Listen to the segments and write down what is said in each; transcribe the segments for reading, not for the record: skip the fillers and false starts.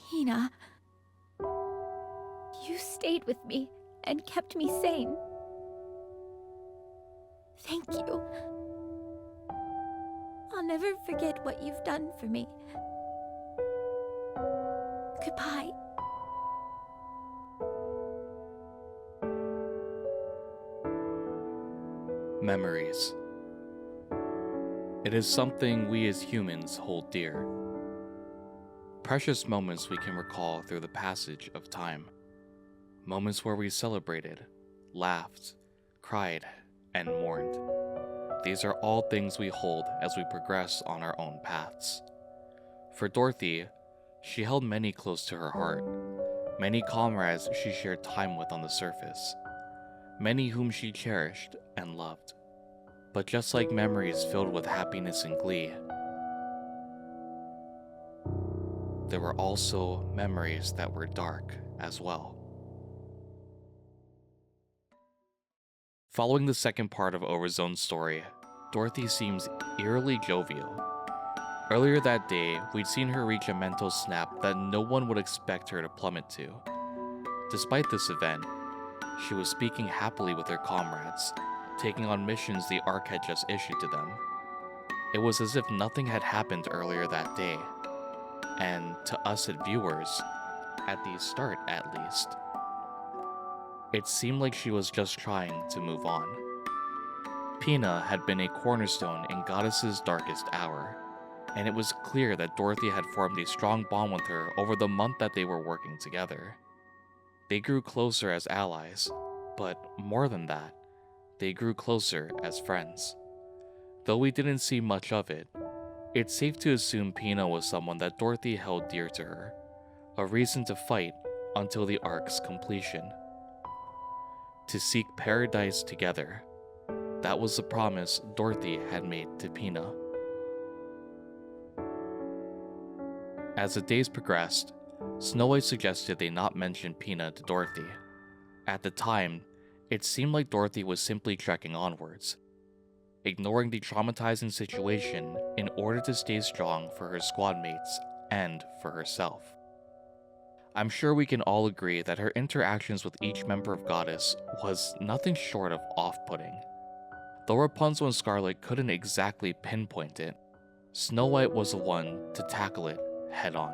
Pina, you stayed with me and kept me sane. Thank you. I'll never forget what you've done for me. Goodbye. Memories. It is something we as humans hold dear. Precious moments we can recall through the passage of time. Moments where we celebrated, laughed, cried, and mourned. These are all things we hold as we progress on our own paths. For Dorothy, she held many close to her heart, many comrades she shared time with on the surface, many whom she cherished and loved. But just like memories filled with happiness and glee, there were also memories that were dark as well. Following the second part of OverZone's story, Dorothy seems eerily jovial. Earlier that day, we'd seen her reach a mental snap that no one would expect her to plummet to. Despite this event, she was speaking happily with her comrades, taking on missions the Ark had just issued to them. It was as if nothing had happened earlier that day, and to us as viewers, at the start at least, it seemed like she was just trying to move on. Pina had been a cornerstone in Goddess's darkest hour, and it was clear that Dorothy had formed a strong bond with her over the month that they were working together. They grew closer as allies, but more than that, they grew closer as friends. Though we didn't see much of it, it's safe to assume Pina was someone that Dorothy held dear to her, a reason to fight until the Ark's completion. To seek paradise together, that was the promise Dorothy had made to Pina. As the days progressed, Snow White suggested they not mention Pina to Dorothy. At the time, it seemed like Dorothy was simply trekking onwards, ignoring the traumatizing situation in order to stay strong for her squad mates and for herself. I'm sure we can all agree that her interactions with each member of Goddess was nothing short of off-putting. Though Rapunzel and Scarlet couldn't exactly pinpoint it, Snow White was the one to tackle it head-on.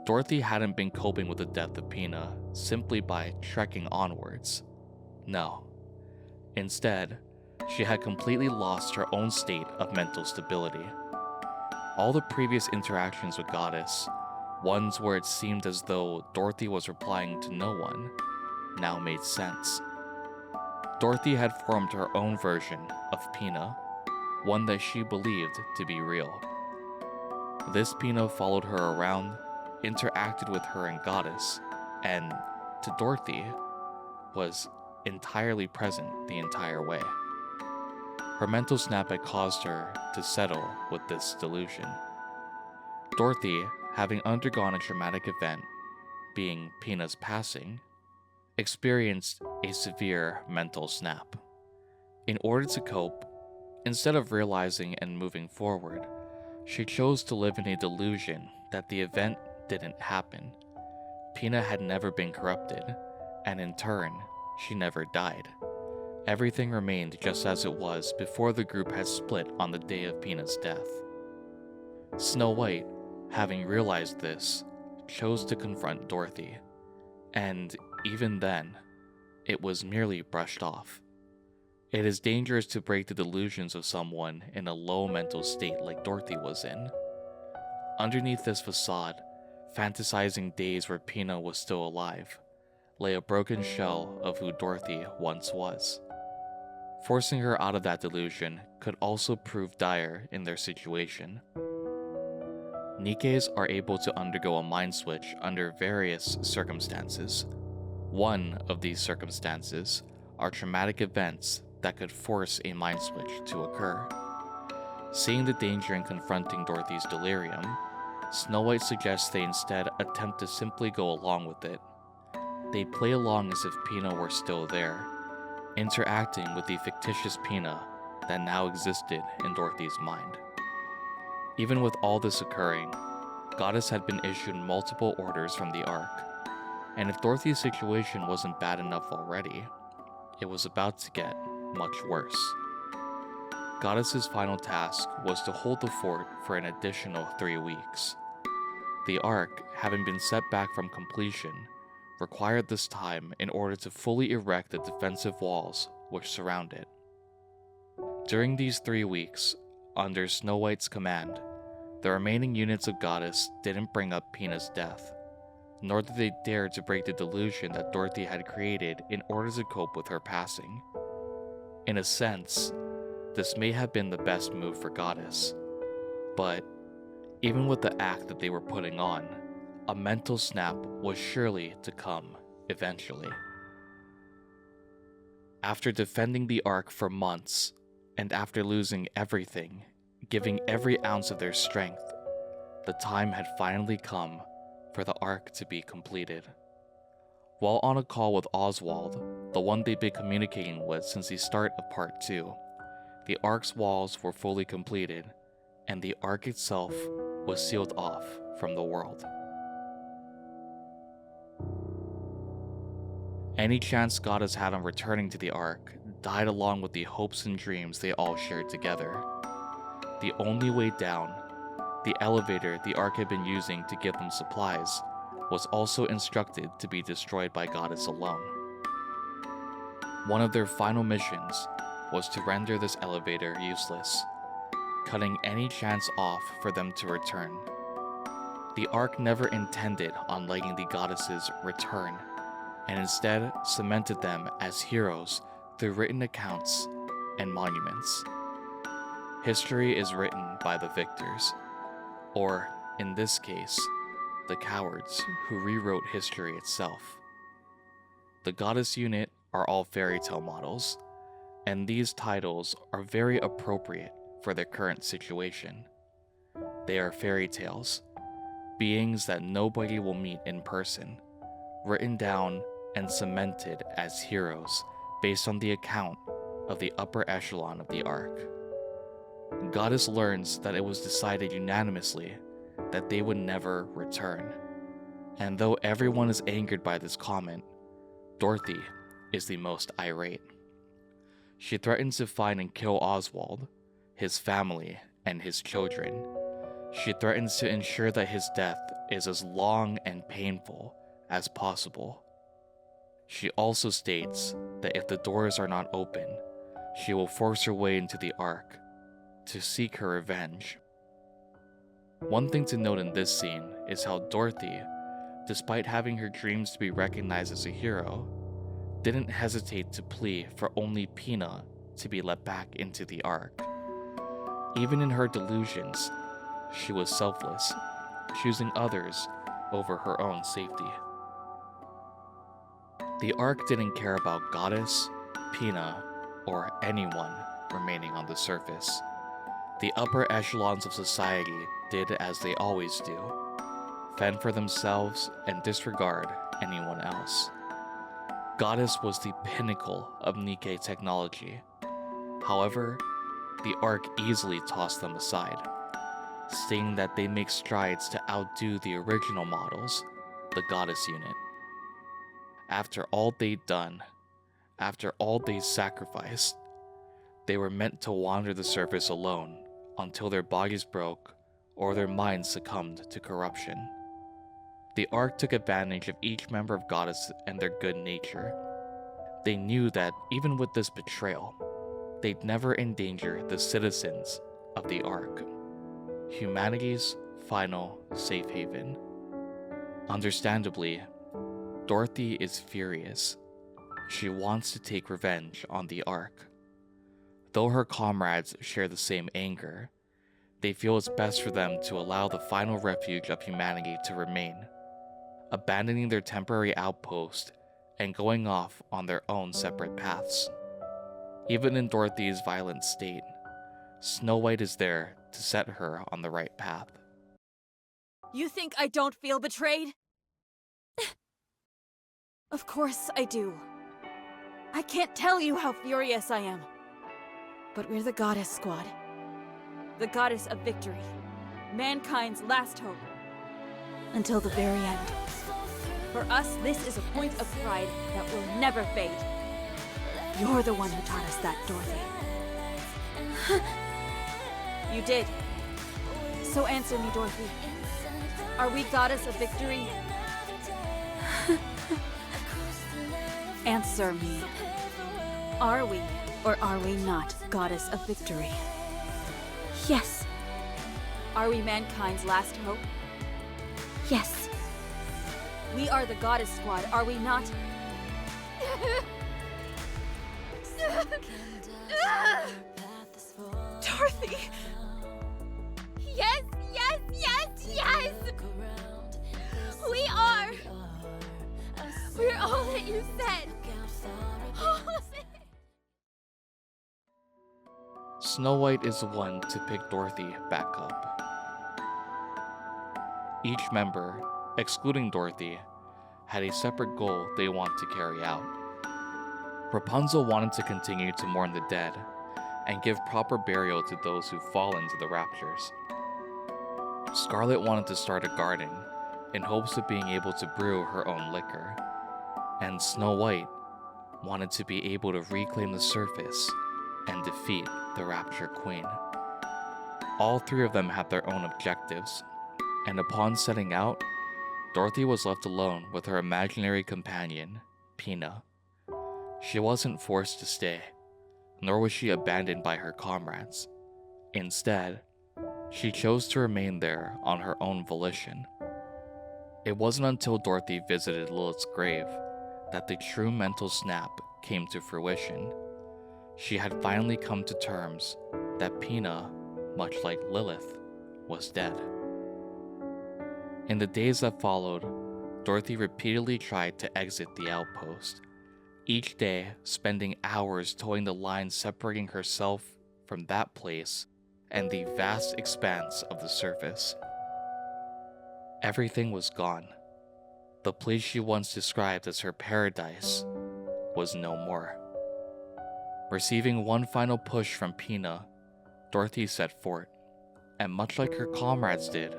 Dorothy hadn't been coping with the death of Pina simply by trekking onwards. No. Instead, she had completely lost her own state of mental stability. All the previous interactions with Goddess, ones where it seemed as though Dorothy was replying to no one, now made sense. Dorothy had formed her own version of Pina, one that she believed to be real. This Pina followed her around, interacted with her and Goddess, and, to Dorothy, was entirely present the entire way. Her mental snap had caused her to settle with this delusion. Dorothy, having undergone a traumatic event, being Pina's passing, experienced a severe mental snap. In order to cope, instead of realizing and moving forward, she chose to live in a delusion that the event didn't happen. Pina had never been corrupted, and in turn, she never died. Everything remained just as it was before the group had split on the day of Pina's death. Snow White, having realized this, chose to confront Dorothy, and even then, it was merely brushed off. It is dangerous to break the delusions of someone in a low mental state like Dorothy was in. Underneath this facade, fantasizing days where Pina was still alive, lay a broken shell of who Dorothy once was. Forcing her out of that delusion could also prove dire in their situation. NIKKEs are able to undergo a mind switch under various circumstances. One of these circumstances are traumatic events that could force a mind switch to occur. Seeing the danger in confronting Dorothy's delirium, Snow White suggests they instead attempt to simply go along with it. They play along as if Pina were still there, interacting with the fictitious Pina that now existed in Dorothy's mind. Even with all this occurring, Goddess had been issued multiple orders from the Ark, and if Dorothy's situation wasn't bad enough already, it was about to get much worse. Goddess's final task was to hold the fort for an additional 3 weeks. The Ark, having been set back from completion, required this time in order to fully erect the defensive walls which surround it. During these 3 weeks, under Snow White's command, the remaining units of Goddess didn't bring up Pina's death, nor did they dare to break the delusion that Dorothy had created in order to cope with her passing. In a sense, this may have been the best move for Goddess, but even with the act that they were putting on, a mental snap was surely to come eventually. After defending the Ark for months, and after losing everything, giving every ounce of their strength, the time had finally come for the Ark to be completed. While on a call with Oswald, the one they'd been communicating with since the start of Part 2, the Ark's walls were fully completed, and the Ark itself was sealed off from the world. Any chance Goddess had on returning to the Ark died along with the hopes and dreams they all shared together. The only way down, the elevator the Ark had been using to give them supplies, was also instructed to be destroyed by Goddess alone. One of their final missions was to render this elevator useless, cutting any chance off for them to return. The Ark never intended on letting the Goddesses return, and instead cemented them as heroes through written accounts and monuments. History is written by the victors, or, in this case, the cowards who rewrote history itself. The Goddess unit are all Fairytale models, and these titles are very appropriate for their current situation. They are fairy tales, beings that nobody will meet in person, written down and cemented as heroes based on the account of the upper echelon of the Ark. Goddess learns that it was decided unanimously that they would never return. And though everyone is angered by this comment, Dorothy is the most irate. She threatens to find and kill Oswald, his family, and his children. She threatens to ensure that his death is as long and painful as possible. She also states that if the doors are not open, she will force her way into the Ark to seek her revenge. One thing to note in this scene is how Dorothy, despite having her dreams to be recognized as a hero, didn't hesitate to plea for only Pina to be let back into the Ark. Even in her delusions, she was selfless, choosing others over her own safety. The Ark didn't care about Goddess, Pina, or anyone remaining on the surface. The upper echelons of society did as they always do, fend for themselves and disregard anyone else. Goddess was the pinnacle of NIKKE technology. However, the Ark easily tossed them aside, stating that they make strides to outdo the original models, the Goddess unit. After all they'd done, after all they sacrificed, they were meant to wander the surface alone until their bodies broke or their minds succumbed to corruption. The Ark took advantage of each member of Goddess and their good nature. They knew that even with this betrayal, they'd never endanger the citizens of the Ark, humanity's final safe haven. Understandably, Dorothy is furious. She wants to take revenge on the Ark. Though her comrades share the same anger, they feel it's best for them to allow the final refuge of humanity to remain, abandoning their temporary outpost and going off on their own separate paths. Even in Dorothy's violent state, Snow White is there to set her on the right path. You think I don't feel betrayed? Of course I do. I can't tell you how furious I am. But we're the Goddess Squad. The Goddess of Victory. Mankind's last hope. until the very end. For us, this is a point of pride that will never fade. You're the one who taught us that, Dorothy. You did. So answer me, Dorothy. Are we goddess of victory? Answer me. Are we, or are we not, goddess of victory? Yes, Are we mankind's last hope? yes. We are the goddess squad, are we not? Dorothy! Yes, yes, yes, yes! We are! We're all that you said! Snow White is the one to pick Dorothy back up. Each member, excluding Dorothy, had a separate goal they want to carry out. Rapunzel wanted to continue to mourn the dead and give proper burial to those who've fallen to the raptures. Scarlet wanted to start a garden in hopes of being able to brew her own liquor. And Snow White wanted to be able to reclaim the surface and defeat the Rapture Queen. All three of them had their own objectives, and upon setting out, Dorothy was left alone with her imaginary companion, Pina. She wasn't forced to stay, nor was she abandoned by her comrades. Instead, she chose to remain there on her own volition. It wasn't until Dorothy visited Lilith's grave that the true mental snap came to fruition. She had finally come to terms that Pina, much like Lilith, was dead. In the days that followed, Dorothy repeatedly tried to exit the outpost, each day spending hours towing the line separating herself from that place and the vast expanse of the surface. Everything was gone. The place she once described as her paradise was no more. Receiving one final push from Pina, Dorothy set forth, and much like her comrades did,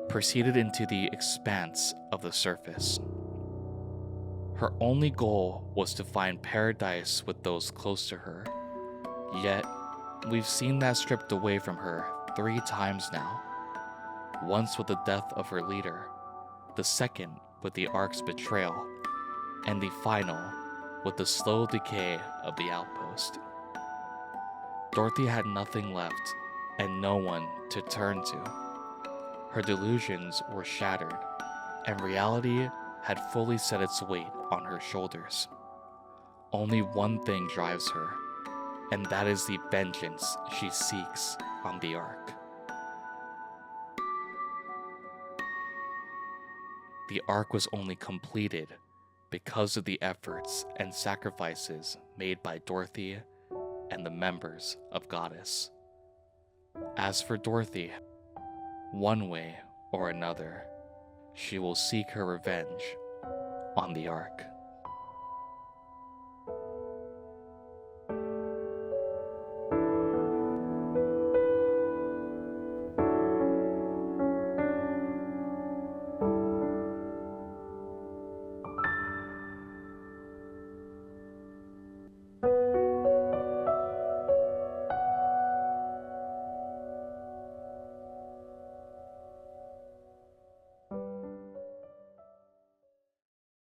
proceeded into the expanse of the surface. Her only goal was to find paradise with those close to her, yet we've seen that stripped away from her 3 times now. Once with the death of her leader, the second with the Arks' betrayal, and the final with the slow decay of the outpost. Dorothy had nothing left and no one to turn to. Her delusions were shattered, and reality had fully set its weight on her shoulders. Only one thing drives her, and that is the vengeance she seeks on the Ark. The Ark was only completed because of the efforts and sacrifices made by Dorothy and the members of Goddess. As for Dorothy, one way or another, she will seek her revenge on the Ark.